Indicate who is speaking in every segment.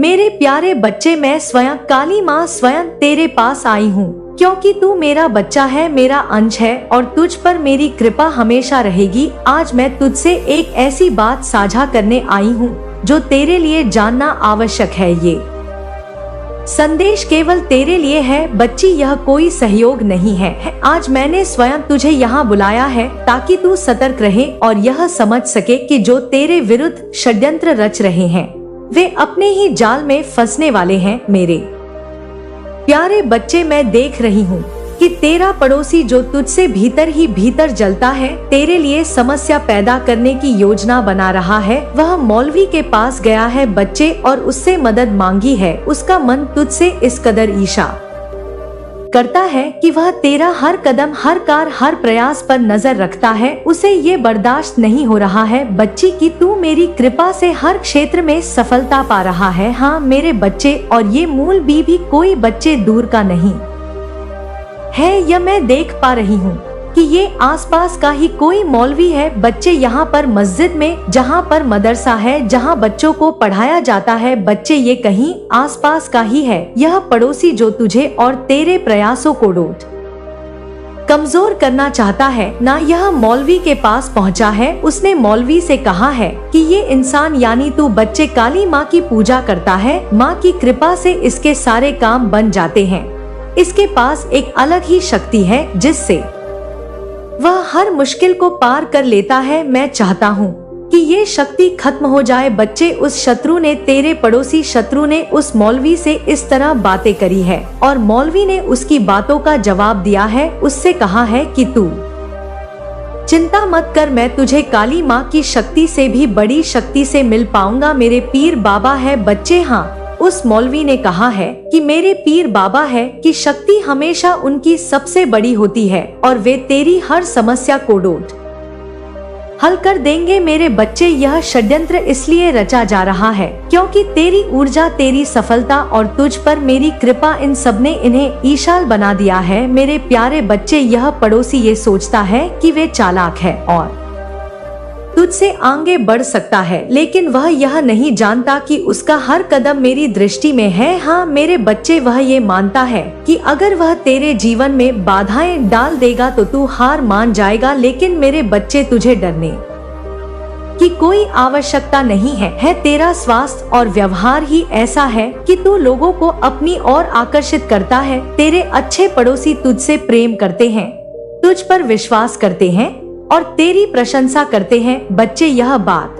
Speaker 1: मेरे प्यारे बच्चे, मैं स्वयं काली माँ स्वयं तेरे पास आई हूँ, क्योंकि तू मेरा बच्चा है, मेरा अंश है और तुझ पर मेरी कृपा हमेशा रहेगी। आज मैं तुझसे एक ऐसी बात साझा करने आई हूँ जो तेरे लिए जानना आवश्यक है। ये संदेश केवल तेरे लिए है बच्ची, यह कोई सहयोग नहीं है। आज मैंने स्वयं तुझे यहाँ बुलाया है ताकि तू सतर्क रहे और यह समझ सके कि जो तेरे विरुद्ध षड्यंत्र रच रहे हैं वे अपने ही जाल में फंसने वाले हैं। मेरे प्यारे बच्चे, मैं देख रही हूँ कि तेरा पड़ोसी जो तुझसे भीतर ही भीतर जलता है, तेरे लिए समस्या पैदा करने की योजना बना रहा है। वह मौलवी के पास गया है बच्चे और उससे मदद मांगी है। उसका मन तुझसे इस कदर ईर्ष्या करता है कि वह तेरा हर कदम, हर कार, हर प्रयास पर नजर रखता है। उसे ये बर्दाश्त नहीं हो रहा है बच्ची कि तू मेरी कृपा से हर क्षेत्र में सफलता पा रहा है। हाँ मेरे बच्चे, और ये मूल भी कोई बच्चे दूर का नहीं है। यह मैं देख पा रही हूँ कि ये आसपास का ही कोई मौलवी है बच्चे। यहाँ पर मस्जिद में, जहाँ पर मदरसा है, जहाँ बच्चों को पढ़ाया जाता है बच्चे, ये कहीं आसपास का ही है। यह पड़ोसी जो तुझे और तेरे प्रयासों को डोट कमजोर करना चाहता है ना, यह मौलवी के पास पहुँचा है। उसने मौलवी से कहा है कि ये इंसान यानी तू बच्चे काली माँ की पूजा करता है, माँ की कृपा से इसके सारे काम बन जाते हैं। इसके पास एक अलग ही शक्ति है जिससे वह हर मुश्किल को पार कर लेता है। मैं चाहता हूँ कि ये शक्ति खत्म हो जाए बच्चे। उस शत्रु ने, तेरे पड़ोसी शत्रु ने उस मौलवी से इस तरह बातें करी है और मौलवी ने उसकी बातों का जवाब दिया है। उससे कहा है कि तू चिंता मत कर, मैं तुझे काली माँ की शक्ति से भी बड़ी शक्ति से मिल पाऊंगा। मेरे पीर बाबा है बच्चे। हाँ, उस मौलवी ने कहा है कि मेरे पीर बाबा है कि शक्ति हमेशा उनकी सबसे बड़ी होती है और वे तेरी हर समस्या को डोट हल कर देंगे। मेरे बच्चे, यह षड्यंत्र इसलिए रचा जा रहा है क्योंकि तेरी ऊर्जा, तेरी सफलता और तुझ पर मेरी कृपा, इन सब ने इन्हें ईशाल बना दिया है। मेरे प्यारे बच्चे, यह पड़ोसी ये सोचता है कि वे चालाक है और तुझसे आगे बढ़ सकता है, लेकिन वह यह नहीं जानता कि उसका हर कदम मेरी दृष्टि में है। हाँ मेरे बच्चे, वह ये मानता है कि अगर वह तेरे जीवन में बाधाएं डाल देगा तो तू हार मान जाएगा। लेकिन मेरे बच्चे, तुझे डरने की कोई आवश्यकता नहीं है। तेरा स्वास्थ्य और व्यवहार ही ऐसा है कि तू लोगों को अपनी ओर आकर्षित करता है। तेरे अच्छे पड़ोसी तुझसे प्रेम करते हैं, तुझ पर विश्वास करते हैं और तेरी प्रशंसा करते हैं। बच्चे, यह बात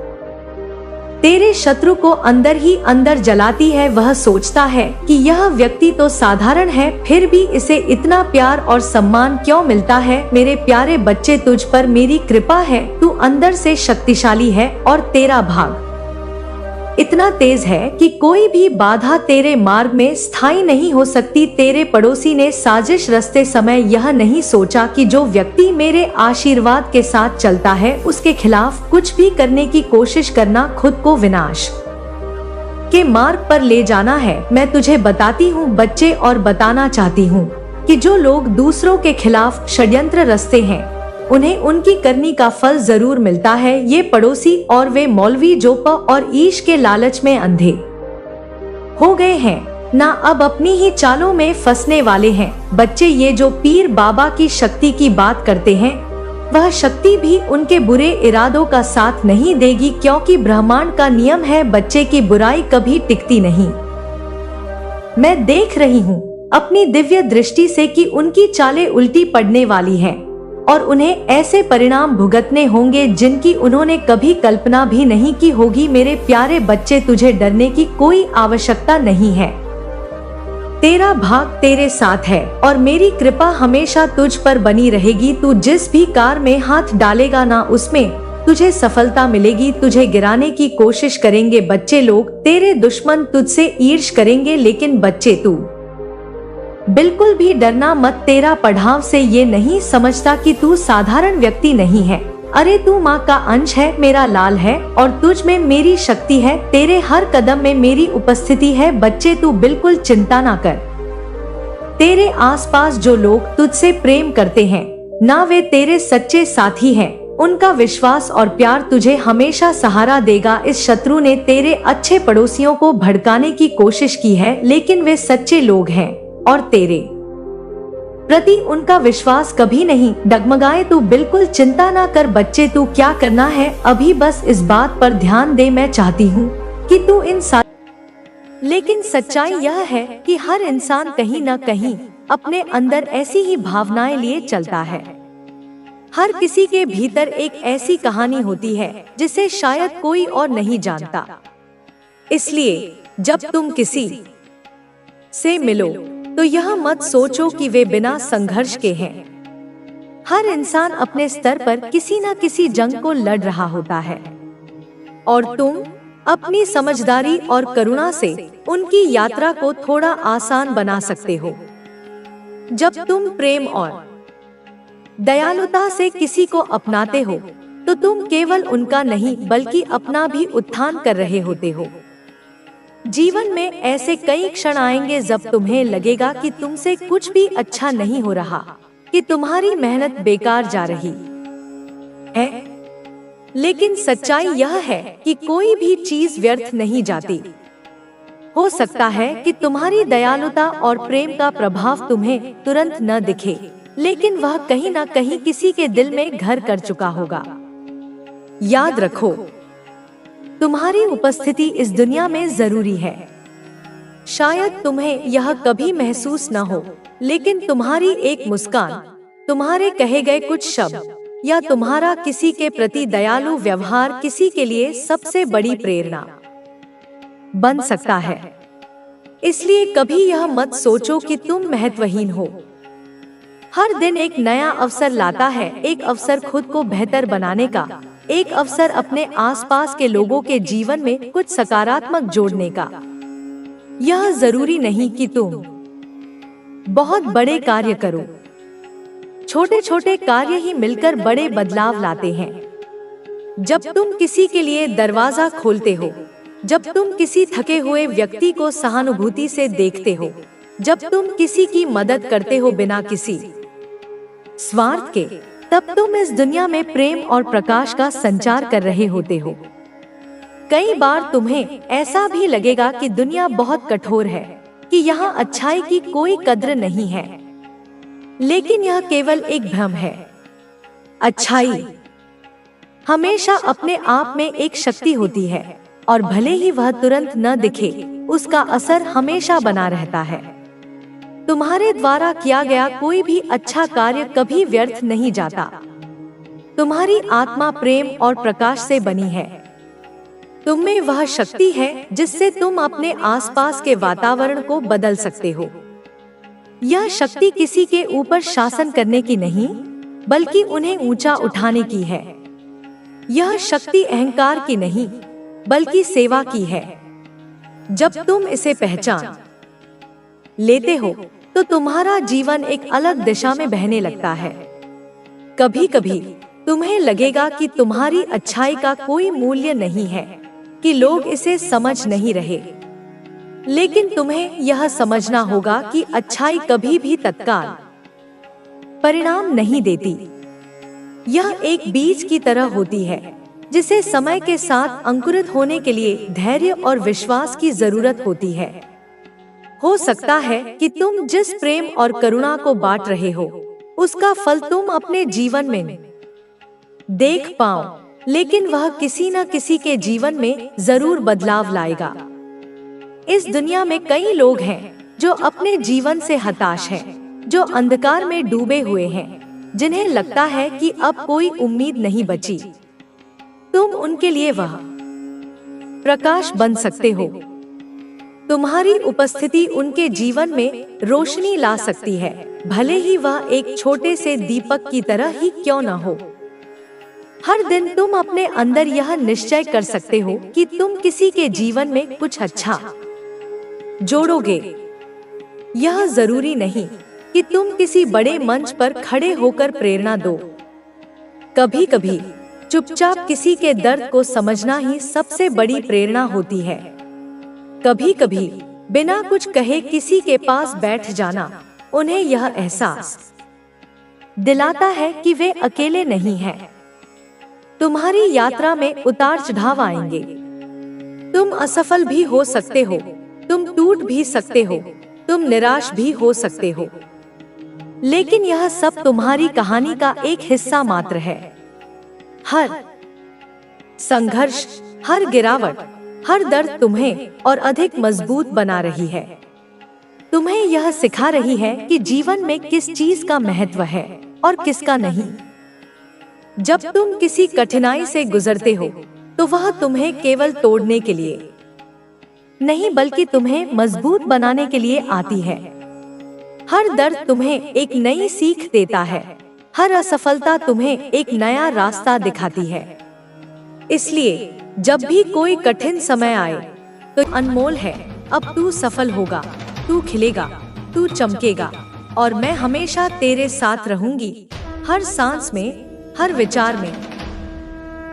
Speaker 1: तेरे शत्रु को अंदर ही अंदर जलाती है। वह सोचता है कि यह व्यक्ति तो साधारण है, फिर भी इसे इतना प्यार और सम्मान क्यों मिलता है। मेरे प्यारे बच्चे, तुझ पर मेरी कृपा है। तू अंदर से शक्तिशाली है और तेरा भाग इतना तेज है कि कोई भी बाधा तेरे मार्ग में स्थायी नहीं हो सकती। तेरे पड़ोसी ने साजिश रचते समय यह नहीं सोचा कि जो व्यक्ति मेरे आशीर्वाद के साथ चलता है उसके खिलाफ कुछ भी करने की कोशिश करना खुद को विनाश के मार्ग पर ले जाना है। मैं तुझे बताती हूँ बच्चे, और बताना चाहती हूँ कि जो लोग दूसरों के खिलाफ षड्यंत्र रचते हैं उन्हें उनकी करनी का फल जरूर मिलता है। ये पड़ोसी और वे मौलवी जो प और ईश के लालच में अंधे हो गए हैं ना, अब अपनी ही चालों में फंसने वाले हैं। बच्चे, ये जो पीर बाबा की शक्ति की बात करते हैं वह शक्ति भी उनके बुरे इरादों का साथ नहीं देगी, क्योंकि ब्रह्मांड का नियम है बच्चे की बुराई कभी टिकती नहीं। मैं देख रही हूँ अपनी दिव्य दृष्टि से कि उनकी चालें उल्टी पड़ने वाली हैं और उन्हें ऐसे परिणाम भुगतने होंगे जिनकी उन्होंने कभी कल्पना भी नहीं की होगी। मेरे प्यारे बच्चे, तुझे डरने की कोई आवश्यकता नहीं है। तेरा भाग तेरे साथ है और मेरी कृपा हमेशा तुझ पर बनी रहेगी। तू जिस भी कार में हाथ डालेगा ना, उसमें तुझे सफलता मिलेगी। तुझे गिराने की कोशिश करेंगे बच्चे लोग, तेरे दुश्मन तुझसे ईर्ष्या करेंगे, लेकिन बच्चे तू बिल्कुल भी डरना मत। तेरा पढ़ाव से ये नहीं समझता कि तू साधारण व्यक्ति नहीं है। अरे तू माँ का अंश है, मेरा लाल है और तुझ में मेरी शक्ति है। तेरे हर कदम में मेरी उपस्थिति है। बच्चे, तू बिल्कुल चिंता ना कर। तेरे आसपास जो लोग तुझसे प्रेम करते हैं ना, वे तेरे सच्चे साथी हैं। उनका विश्वास और प्यार तुझे हमेशा सहारा देगा। इस शत्रु ने तेरे अच्छे पड़ोसियों को भड़काने की कोशिश की है, लेकिन वे सच्चे लोग हैं और तेरे प्रति उनका विश्वास कभी नहीं डगमगाए। तू बिल्कुल चिंता ना कर बच्चे, तू क्या करना है अभी बस इस बात पर ध्यान दे। मैं चाहती हूँ कि तू लेकिन सच्चाई यह है कि हर इंसान कहीं न कहीं अपने अंदर ऐसी ही भावनाएं लिए चलता है। हर किसी के भीतर एक ऐसी कहानी होती है जिसे शायद कोई और नहीं जानता। इसलिए जब तुम किसी से मिलो तो यह मत सोचो कि वे बिना संघर्ष के हैं। हर इंसान अपने स्तर पर किसी न किसी जंग को लड़ रहा होता है और तुम अपनी समझदारी और करुणा से उनकी यात्रा को थोड़ा आसान बना सकते हो। जब तुम प्रेम और दयालुता से किसी को अपनाते हो तो तुम केवल उनका नहीं बल्कि अपना भी उत्थान कर रहे होते हो। जीवन में ऐसे कई क्षण आएंगे जब तुम्हें लगेगा कि तुमसे कुछ भी अच्छा नहीं हो रहा, कि तुम्हारी मेहनत बेकार जा रही है। लेकिन सच्चाई यह है कि कोई भी चीज व्यर्थ नहीं जाती। हो सकता है कि तुम्हारी दयालुता और प्रेम का प्रभाव तुम्हें तुरंत न दिखे, लेकिन वह कहीं न कहीं किसी के दिल में घर कर चुका होगा। याद रखो, तुम्हारी उपस्थिति इस दुनिया में जरूरी है। शायद तुम्हें यह कभी महसूस न हो, लेकिन तुम्हारी एक मुस्कान, तुम्हारे कहे गए कुछ शब्द या तुम्हारा किसी के प्रति दयालु व्यवहार किसी के लिए सबसे बड़ी प्रेरणा बन सकता है। इसलिए कभी यह मत सोचो कि तुम महत्वहीन हो। हर दिन एक नया अवसर लाता है, एक अवसर खुद को बेहतर बनाने का, एक अवसर अपने आसपास के लोगों के जीवन में कुछ सकारात्मक जोड़ने का। यह जरूरी नहीं कि तुम बहुत बड़े कार्य करो, छोटे छोटे कार्य ही मिलकर बड़े बदलाव लाते हैं। जब तुम किसी के लिए दरवाजा खोलते हो, जब तुम किसी थके हुए व्यक्ति को सहानुभूति से देखते हो, जब तुम किसी की मदद करते हो बिना किसी स्वार्थ के, तब तुम इस दुनिया में प्रेम और प्रकाश का संचार कर रहे होते हो। कई बार तुम्हें ऐसा भी लगेगा कि दुनिया बहुत कठोर है, कि यहाँ अच्छाई की कोई कद्र नहीं है, लेकिन यह केवल एक भ्रम है। अच्छाई हमेशा अपने आप में एक शक्ति होती है और भले ही वह तुरंत न दिखे, उसका असर हमेशा बना रहता है। तुम्हारे द्वारा किया गया कोई भी अच्छा कार्य कभी व्यर्थ नहीं जाता। तुम्हारी आत्मा प्रेम और प्रकाश से बनी है। तुम में वह शक्ति है जिससे तुम अपने आसपास के वातावरण को बदल सकते हो। यह शक्ति किसी के ऊपर शासन करने की नहीं, बल्कि उन्हें ऊंचा उठाने की है। यह शक्ति अहंकार की नहीं, बल्कि सेवा की है। जब तुम इसे पहचान लेते हो तो तुम्हारा जीवन एक अलग दिशा में बहने लगता है। कभी कभी तुम्हें लगेगा कि तुम्हारी अच्छाई का कोई मूल्य नहीं है, कि लोग इसे समझ नहीं रहे, लेकिन तुम्हें यह समझना होगा कि अच्छाई कभी भी तत्काल परिणाम नहीं देती। यह एक बीज की तरह होती है जिसे समय के साथ अंकुरित होने के लिए धैर्य और विश्वास की जरूरत होती है। हो सकता है कि तुम जिस प्रेम और करुणा को बांट रहे हो, उसका फल तुम अपने जीवन में देख पाओ, लेकिन वह किसी न किसी के जीवन में जरूर बदलाव लाएगा। इस दुनिया में कई लोग हैं जो अपने जीवन से हताश हैं, जो अंधकार में डूबे हुए हैं, जिन्हें लगता है कि अब कोई उम्मीद नहीं बची। तुम उनके लिए वह प्रकाश बन सकते हो। तुम्हारी उपस्थिति उनके जीवन में रोशनी ला सकती है, भले ही वह एक छोटे से दीपक की तरह ही क्यों न हो। हर दिन तुम अपने अंदर यह निश्चय कर सकते हो कि तुम किसी के जीवन में कुछ अच्छा जोड़ोगे। यह जरूरी नहीं कि तुम किसी बड़े मंच पर खड़े होकर प्रेरणा दो। कभी कभी चुपचाप किसी के दर्द को समझना ही सबसे बड़ी प्रेरणा होती है। कभी कभी बिना कुछ कहे किसी के पास बैठ जाना उन्हें यह एहसास दिलाता है कि वे अकेले नहीं हैं। तुम्हारी यात्रा में उतार चढ़ाव आएंगे। तुम असफल भी हो सकते हो, तुम टूट भी सकते हो, तुम निराश भी हो सकते हो, लेकिन यह सब तुम्हारी कहानी का एक हिस्सा मात्र है। हर संघर्ष, हर गिरावट, हर दर्द तुम्हें और अधिक मजबूत बना रही है। तुम्हें यह सिखा रही है कि जीवन में किस चीज का महत्व है और किसका नहीं। जब तुम किसी कठिनाई से गुजरते हो तो वह तुम्हें केवल तोड़ने के लिए नहीं बल्कि तुम्हें मजबूत बनाने के लिए आती है। हर दर्द तुम्हें एक नई सीख देता है, हर असफलता तुम्हें एक नया रास्ता दिखाती है। इसलिए जब भी कोई कठिन समय आए तो अनमोल है, अब तू सफल होगा, तू खिलेगा, तू चमकेगा और मैं हमेशा तेरे साथ रहूंगी। हर सांस में, हर विचार में,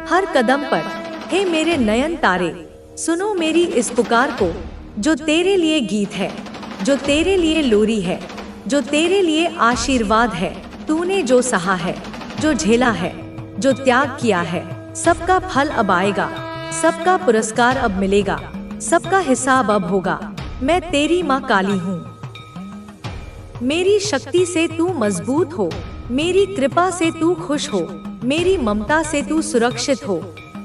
Speaker 1: हर कदम पर। हे मेरे नयन तारे, सुनो मेरी इस पुकार को, जो तेरे लिए गीत है, जो तेरे लिए लोरी है, जो तेरे लिए आशीर्वाद है। तूने जो सहा है, जो झेला है, जो त्याग किया है, सबका फल अब आएगा, सबका पुरस्कार अब मिलेगा, सबका हिसाब अब होगा। मैं तेरी माँ काली हूँ। मेरी शक्ति से तू मजबूत हो, मेरी कृपा से तू खुश हो, मेरी ममता से तू सुरक्षित हो।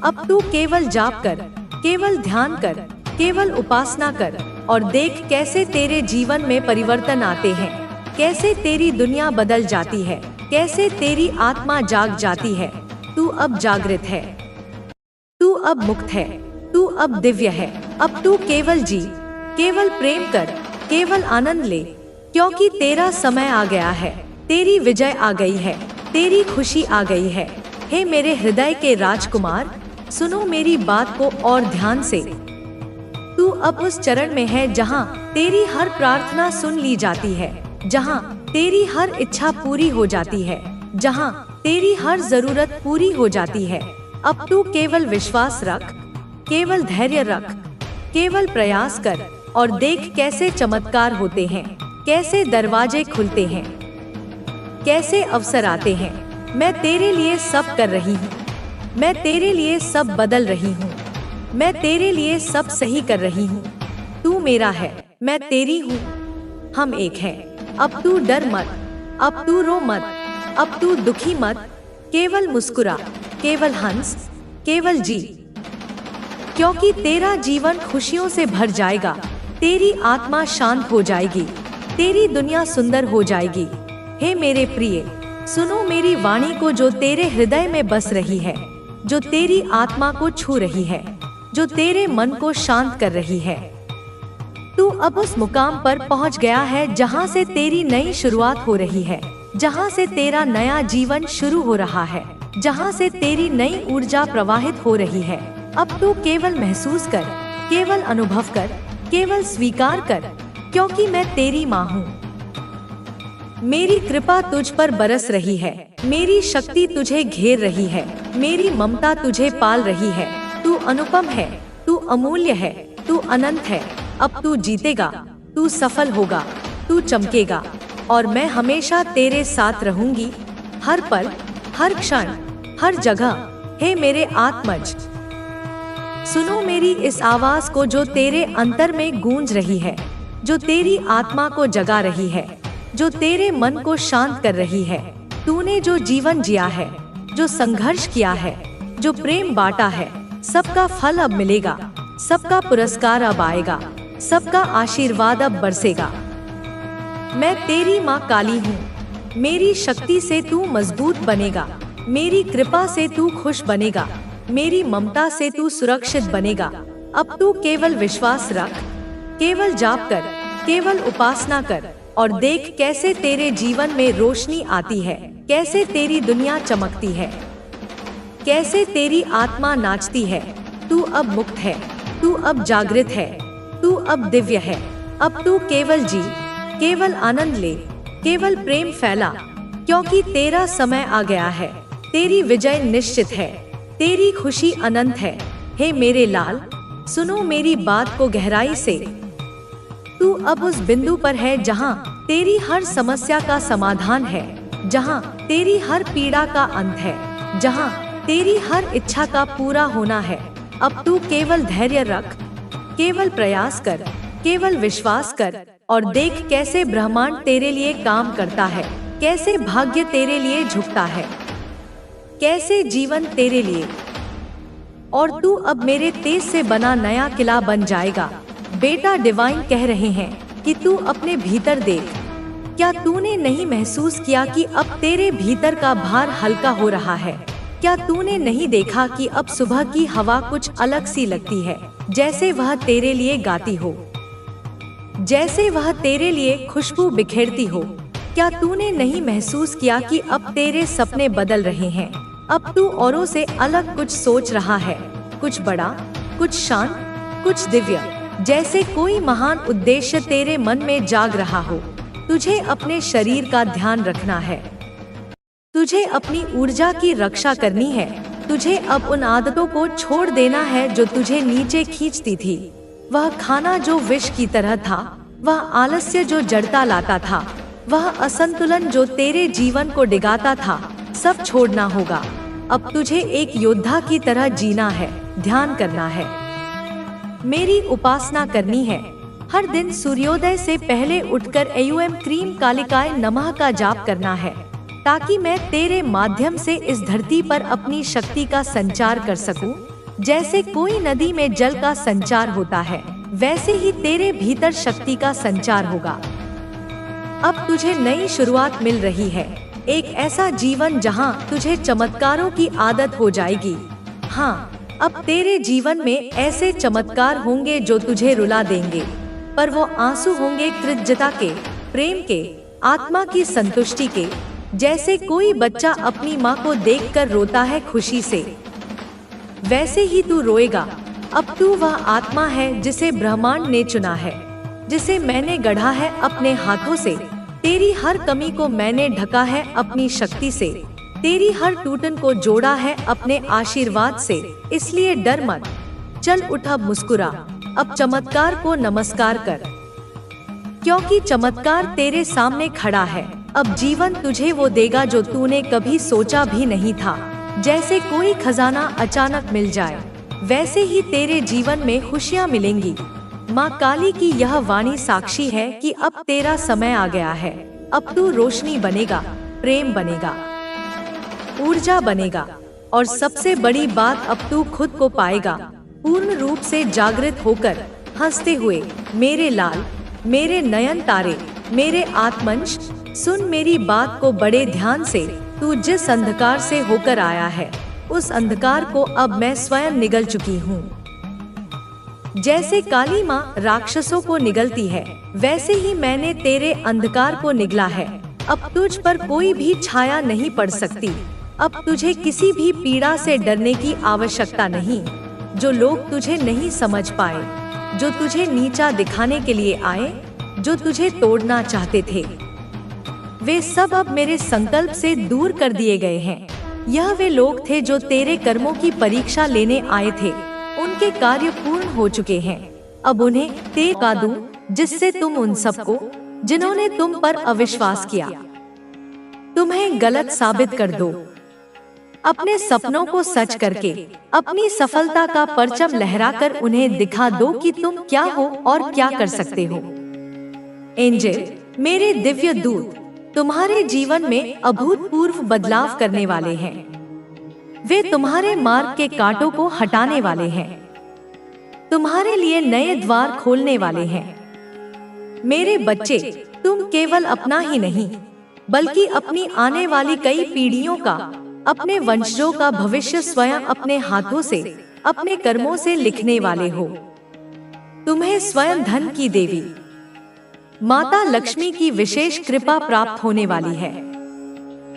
Speaker 1: अब तू केवल जाप कर, केवल ध्यान कर, केवल उपासना कर और देख कैसे तेरे जीवन में परिवर्तन आते हैं, कैसे तेरी दुनिया बदल जाती है, कैसे तेरी आत्मा जाग जाती है। तू अब जागृत है, तू अब मुक्त है, तू अब दिव्य है। अब तू केवल जी, केवल प्रेम कर, केवल आनंद ले, क्योंकि तेरा समय आ गया है, तेरी विजय आ गई है, तेरी खुशी आ गई है। हे मेरे हृदय के राजकुमार, सुनो मेरी बात को और ध्यान से। तू अब उस चरण में है जहाँ तेरी हर प्रार्थना सुन ली जाती है, जहाँ तेरी हर इच्छा पूरी हो जाती है, जहाँ तेरी हर जरूरत पूरी हो जाती है। अब तू केवल विश्वास रख, केवल धैर्य रख, केवल प्रयास कर और देख कैसे चमत्कार होते हैं, कैसे दरवाजे खुलते हैं, कैसे अवसर आते हैं। मैं तेरे लिए सब कर रही हूँ, मैं तेरे लिए सब बदल रही हूँ, मैं तेरे लिए सब सही कर रही हूँ। तू मेरा है, मैं तेरी हूँ, हम एक हैं। अब तू डर मत, अब तू रो मत, अब तू दुखी मत, केवल मुस्कुरा, केवल हंस, केवल जी, क्योंकि तेरा जीवन खुशियों से भर जाएगा, तेरी आत्मा शांत हो जाएगी, तेरी दुनिया सुंदर हो जाएगी। हे मेरे प्रिय, सुनो मेरी वाणी को जो तेरे हृदय में बस रही है, जो तेरी आत्मा को छू रही है, जो तेरे मन को शांत कर रही है। तू अब उस मुकाम पर पहुंच गया है जहां से तेरी नई शुरुआत हो रही है, जहां से तेरा नया जीवन शुरू हो रहा है, जहां से तेरी नई ऊर्जा प्रवाहित हो रही है। अब तू केवल महसूस कर, केवल अनुभव कर, केवल स्वीकार कर, क्योंकि मैं तेरी माँ हूँ। मेरी कृपा तुझ पर बरस रही है, मेरी शक्ति तुझे घेर रही है, मेरी ममता तुझे पाल रही है। तू अनुपम है, तू अमूल्य है, तू अनंत है। अब तू जीतेगा, तू सफल होगा, तू चमकेगा और मैं हमेशा तेरे साथ रहूंगी, हर पल, हर क्षण, हर जगह। हे मेरे आत्मज, सुनो मेरी इस आवाज को जो तेरे अंतर में गूंज रही है, जो तेरी आत्मा को जगा रही है, जो तेरे मन को शांत कर रही है। तूने जो जीवन जिया है, जो संघर्ष किया है, जो प्रेम बांटा है, सबका फल अब मिलेगा, सबका पुरस्कार अब आएगा, सबका आशीर्वाद अब बरसेगा। मैं तेरी माँ काली हूँ, मेरी शक्ति से तू मजबूत बनेगा, मेरी कृपा से तू खुश बनेगा, मेरी ममता से तू सुरक्षित बनेगा। अब तू केवल विश्वास रख, केवल जाप कर, केवल उपासना कर और देख कैसे तेरे जीवन में रोशनी आती है, कैसे तेरी दुनिया चमकती है, कैसे तेरी आत्मा नाचती है। तू अब मुक्त है, तू अब जागृत है, तू अब दिव्य है। अब तू केवल जी, केवल आनंद ले, केवल प्रेम फैला, क्योंकि तेरा समय आ गया है, तेरी विजय निश्चित है, तेरी खुशी अनंत है। हे मेरे लाल, सुनो मेरी बात को गहराई से। तू अब उस बिंदु पर है जहां तेरी हर समस्या का समाधान है, जहां तेरी हर पीड़ा का अंत है, जहां तेरी हर इच्छा का पूरा होना है। अब तू केवल धैर्य रख, केवल प्रयास कर, केवल विश्वास कर और देख कैसे ब्रह्मांड तेरे लिए काम करता है, कैसे भाग्य तेरे लिए झुकता है, कैसे जीवन तेरे लिए। और तू अब मेरे तेज से बना नया किला बन जाएगा। बेटा, डिवाइन कह रहे हैं कि तू अपने भीतर देख। क्या तूने नहीं महसूस किया कि अब तेरे भीतर का भार हल्का हो रहा है? क्या तूने नहीं देखा कि अब सुबह की हवा कुछ अलग सी लगती है, जैसे वह तेरे लिए गाती हो, जैसे वह तेरे लिए खुशबू बिखेरती हो? क्या तूने नहीं महसूस किया कि अब तेरे सपने बदल रहे हैं? अब तू औरों से अलग कुछ सोच रहा है, कुछ बड़ा, कुछ शांत, कुछ दिव्य, जैसे कोई महान उद्देश्य तेरे मन में जाग रहा हो। तुझे अपने शरीर का ध्यान रखना है, तुझे अपनी ऊर्जा की रक्षा करनी है। तुझे अब उन आदतों को छोड़ देना है जो तुझे नीचे खींचती थी। वह खाना जो विष की तरह था, वह आलस्य जो जड़ता लाता था, वह असंतुलन जो तेरे जीवन को डिगाता था, सब छोड़ना होगा। अब तुझे एक योद्धा की तरह जीना है, ध्यान करना है, मेरी उपासना करनी है। हर दिन सूर्योदय से पहले उठकर एयूएम क्रीम कालिकाय नमः का जाप करना है, ताकि मैं तेरे माध्यम से इस धरती पर अपनी शक्ति का संचार कर सकूं। जैसे कोई नदी में जल का संचार होता है, वैसे ही तेरे भीतर शक्ति का संचार होगा। अब तुझे नई शुरुआत मिल रही है, एक ऐसा जीवन जहां तुझे चमत्कारों की आदत हो जाएगी। हाँ, अब तेरे जीवन में ऐसे चमत्कार होंगे जो तुझे रुला देंगे, पर वो आंसू होंगे कृतज्ञता के, प्रेम के, आत्मा की संतुष्टि के। जैसे कोई बच्चा अपनी माँ को देखकर रोता है खुशी से, वैसे ही तू रोएगा। अब तू वह आत्मा है जिसे ब्रह्मांड ने चुना है, जिसे मैंने गढ़ा है अपने हाथों से। तेरी हर कमी को मैंने ढका है अपनी शक्ति से, तेरी हर टूटन को जोड़ा है अपने आशीर्वाद से। इसलिए डर मत, चल उठ, अब मुस्कुरा, अब चमत्कार को नमस्कार कर, क्योंकि चमत्कार तेरे सामने खड़ा है। अब जीवन तुझे वो देगा जो तूने कभी सोचा भी नहीं था। जैसे कोई खजाना अचानक मिल जाए, वैसे ही तेरे जीवन में खुशियाँ मिलेंगी। माँ काली की यह वाणी साक्षी है कि अब तेरा समय आ गया है। अब तू रोशनी बनेगा, प्रेम बनेगा, ऊर्जा बनेगा, और सबसे बड़ी बात, अब तू खुद को पाएगा पूर्ण रूप से जागृत होकर, हंसते हुए। मेरे लाल, मेरे नयन तारे, मेरे आत्मंश, सुन मेरी बात को बड़े ध्यान से। तू जिस अंधकार से होकर आया है, उस अंधकार को अब मैं स्वयं निगल चुकी हूँ। जैसे काली माँ राक्षसों को निगलती है, वैसे ही मैंने तेरे अंधकार को निगला है। अब तुझ पर कोई भी छाया नहीं पड़ सकती। अब तुझे किसी भी पीड़ा से डरने की आवश्यकता नहीं। जो लोग तुझे नहीं समझ पाए, जो तुझे नीचा दिखाने के लिए आए, जो तुझे तोड़ना चाहते थे, वे सब अब मेरे संकल्प से दूर कर दिए गए हैं। यह वे लोग थे जो तेरे कर्मों की परीक्षा लेने आए थे, उनके कार्य पूर्ण हो चुके हैं। अब उन्हें ते का दूं, जिससे तुम उन सबको, जिन्होंने तुम पर अविश्वास किया, तुम्हें गलत साबित कर दो। अपने सपनों को सच करके, अपनी सफलता का परचम लहराकर उन्हें दिखा दो कि तुम क्या हो और क्या कर सकते हो। एंजल, मेरे दिव्य दूत, तुम्हारे जीवन में अभूतपूर्व बदलाव करने वाले हैं। वे तुम्हारे मार्ग के कांटों को हटाने वाले हैं, तुम्हारे लिए नए द्वार खोलने वाले हैं। मेरे बच्चे, तुम केवल अपना ही नहीं, बल्कि अपनी आने वाली कई पीढ़ियों का, अपने वंशजों का भविष्य स्वयं अपने हाथों से, अपने कर्मों से लिखने वाले हो। तुम्हें स्वयं धन की देवी माता लक्ष्मी की विशेष कृपा प्राप्त होने वाली है।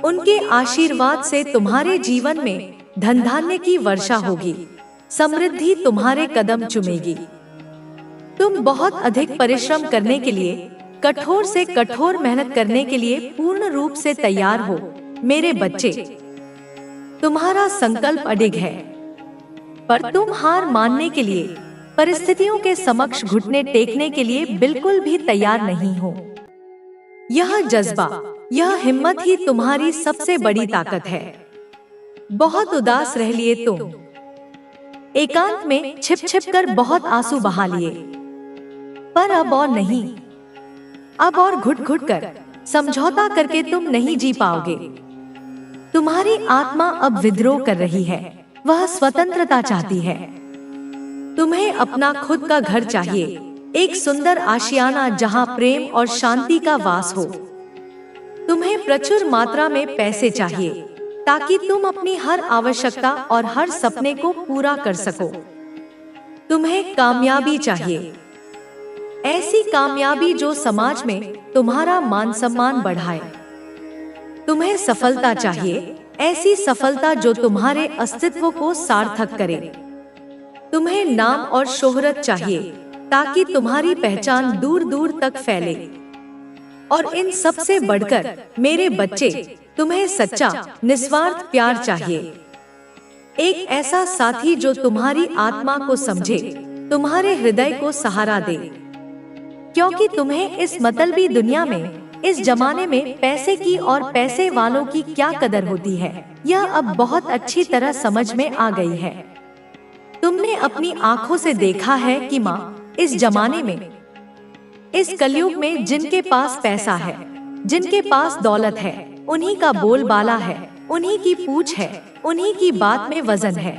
Speaker 1: उनके आशीर्वाद से तुम्हारे जीवन में धन धान्य की वर्षा होगी, समृद्धि तुम्हारे कदम चूमेगी। तुम बहुत अधिक परिश्रम करने के लिए, कठोर से कठोर मेहनत करने के लिए पूर्ण रूप से तैयार हो। मेरे बच्चे, तुम्हारा संकल्प अडिग है, पर तुम हार मानने के लिए, परिस्थितियों के समक्ष घुटने टेकने के लिए बिल्कुल भी तैयार नहीं हो। यह जज्बा, यह हिम्मत ही तुम्हारी सबसे बड़ी ताकत है। बहुत उदास रह लिए तुम। एकांत में छिप छिप कर बहुत आंसू बहा लिए। पर अब और नहीं, अब और घुट घुट कर समझौता करके तुम नहीं जी पाओगे। तुम्हारी आत्मा अब विद्रोह कर रही है, वह स्वतंत्रता चाहती है। तुम्हें अपना खुद का घर चाहिए, एक सुंदर आशियाना जहां प्रेम और शांति का वास हो। तुम्हें प्रचुर मात्रा में पैसे चाहिए ताकि तुम अपनी हर आवश्यकता और हर सपने को पूरा कर सको। तुम्हें कामयाबी चाहिए, ऐसी कामयाबी जो समाज में तुम्हारा मान सम्मान बढ़ाए। तुम्हें सफलता चाहिए, ऐसी सफलता जो तुम्हारे अस्तित्व को सार्थक करे। तुम्हें नाम और शोहरत चाहिए ताकि तुम्हारी पहचान दूर दूर तक फैले। और इन सब से बढ़कर मेरे बच्चे, तुम्हें सच्चा निस्वार्थ प्यार चाहिए। एक ऐसा साथी जो तुम्हारी आत्मा को समझे, तुम्हारे हृदय को सहारा दे। क्योंकि तुम्हें इस मतलबी दुनिया में, इस जमाने में पैसे की और पैसे वालों की क्या कदर होती है, यह अब बहुत अच्छी तरह समझ में आ गई है। तुमने अपनी आंखों से देखा है कि माँ, इस जमाने में, इस कलयुग में जिनके पास पैसा है, जिनके पास दौलत है, उन्हीं का बोलबाला है, उन्हीं की पूछ है, उन्हीं की बात में वजन है।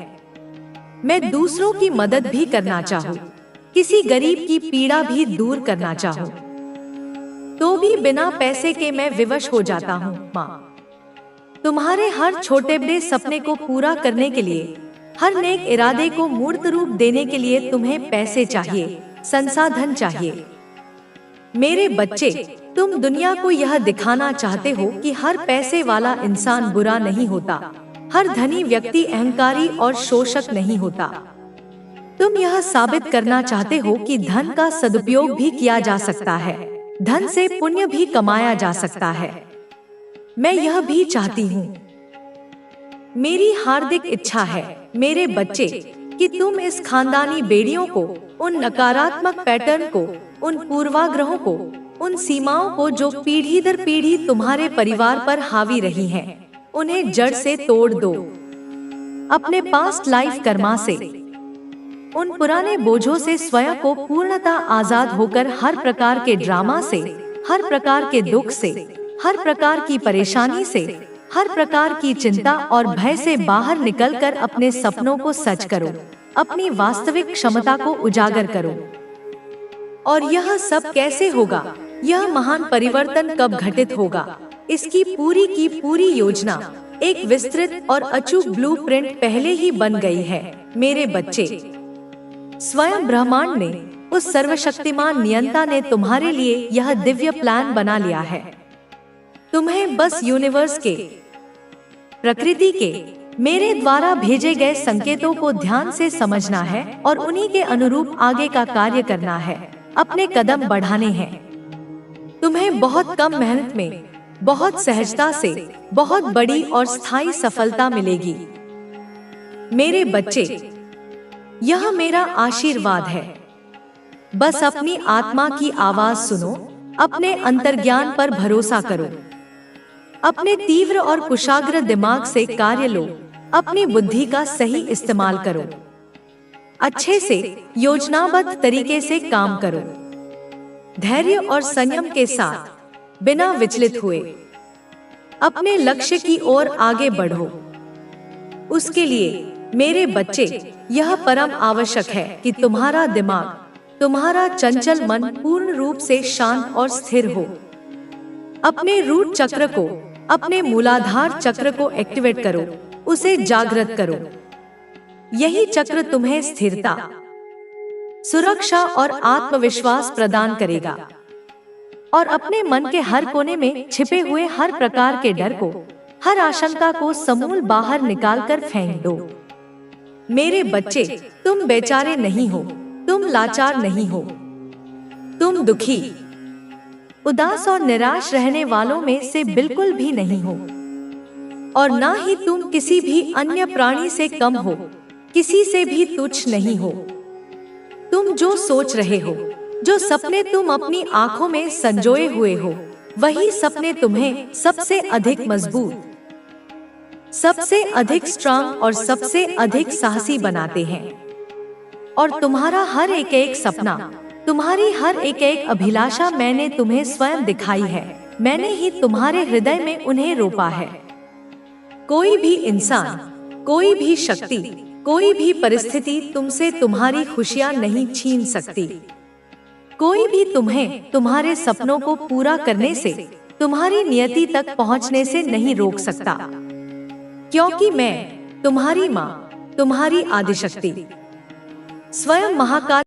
Speaker 1: मैं दूसरों की मदद भी करना चाहूँ, किसी गरीब की पीड़ा भी दूर करना चाहूँ, तो भी बिना पैसे के मैं विवश हो जाता हूँ। माँ, तुम्हारे हर छोटे बड़े सपने को पूरा करने के लिए, हर नेक इरादे को मूर्त रूप देने के लिए तुम्हें पैसे चाहिए, संसाधन चाहिए। मेरे बच्चे, तुम दुनिया को यह दिखाना चाहते हो कि हर पैसे वाला इंसान बुरा नहीं होता, हर धनी व्यक्ति अहंकारी और शोषक नहीं होता। तुम यह साबित करना चाहते हो कि धन का सदुपयोग भी किया जा सकता है, धन से पुण्य भी कमाया जा सकता है। मैं यह भी चाहती हूँ, मेरी हार्दिक इच्छा है मेरे बच्चे, कि तुम इस खानदानी बेड़ियों को, उन नकारात्मक पैटर्न को, उन पूर्वाग्रहों को, उन सीमाओं को जो पीढ़ी दर पीढ़ी तुम्हारे परिवार पर हावी रही हैं, उन्हें जड़ से तोड़ दो। अपने पास्ट लाइफ कर्मा से, उन पुराने बोझों से स्वयं को पूर्णतः आजाद होकर हर प्रकार के ड्रामा से, हर प्रकार के दुख से, हर प्रकार की परेशानी से, हर प्रकार की चिंता और भय से बाहर निकलकर अपने सपनों को सच करो, अपनी वास्तविक क्षमता को उजागर करो। और यह सब कैसे होगा, यह महान परिवर्तन कब घटित होगा, इसकी पूरी की पूरी योजना, एक विस्तृत और अचूक ब्लूप्रिंट पहले ही बन गई है। मेरे बच्चे, स्वयं ब्रह्मांड ने, उस सर्वशक्तिमान नियंता ने तुम्हारे लिए यह दिव्य प्लान बना लिया है। तुम्हें बस यूनिवर्स के, प्रकृति के, मेरे द्वारा भेजे गए संकेतों को ध्यान से समझना है और उन्हीं के अनुरूप आगे का कार्य करना है, अपने कदम बढ़ाने हैं। तुम्हें बहुत कम मेहनत में, बहुत सहजता से बहुत बड़ी और स्थायी सफलता मिलेगी। मेरे बच्चे, यह मेरा आशीर्वाद है। बस अपनी आत्मा की आवाज सुनो, अपने अंतर्ज्ञान पर भरोसा करो, अपने तीव्र और कुशाग्र दिमाग से कार्य लो, अपनी बुद्धि का सही इस्तेमाल करो, अच्छे से योजनाबद्ध तरीके से काम करो, धैर्य और संयम के साथ, बिना विचलित हुए अपने लक्ष्य की ओर आगे बढ़ो। उसके लिए मेरे बच्चे, यह परम आवश्यक है कि तुम्हारा दिमाग, तुम्हारा चंचल मन पूर्ण रूप से शांत और स्थिर हो। अपने रूट चक्र को, अपने मूलाधार चक्र को एक्टिवेट करो, उसे जागृत करो। यही चक्र तुम्हें स्थिरता, सुरक्षा और आत्मविश्वास प्रदान करेगा। और अपने मन के हर कोने में छिपे हुए हर प्रकार के डर को, हर आशंका को समूल बाहर निकालकर फेंक दो। मेरे बच्चे, तुम बेचारे नहीं हो, तुम लाचार नहीं हो, तुम दुखी, उदास और निराश रहने वालों में से बिल्कुल भी नहीं हो। और ना ही तुम किसी भी अन्य प्राणी से कम हो, किसी से भी तुच्छ नहीं हो। तुम जो सोच रहे हो, जो सपने तुम अपनी आंखों में संजोए हुए हो, वही सपने तुम्हें सबसे अधिक मजबूत, सबसे अधिक स्ट्रांग और सबसे अधिक साहसी बनाते हैं। और तुम्हारा हर एक एक सपना, तुम्हारी हर एक एक अभिलाषा मैंने तुम्हें स्वयं दिखाई है। मैंने ही तुम्हारे हृदय में उन्हें रोपा है। कोई भी इंसान, कोई भी शक्ति, कोई भी परिस्थिति तुमसे तुम्हारी खुशियां नहीं छीन सकती। कोई भी तुम्हें तुम्हारे सपनों को पूरा करने से, तुम्हारी नियति तक पहुंचने से नहीं रोक सकता, क्योंकि मैं तुम्हारी माँ, तुम्हारी आदिशक्ति, स्वयं महाकाल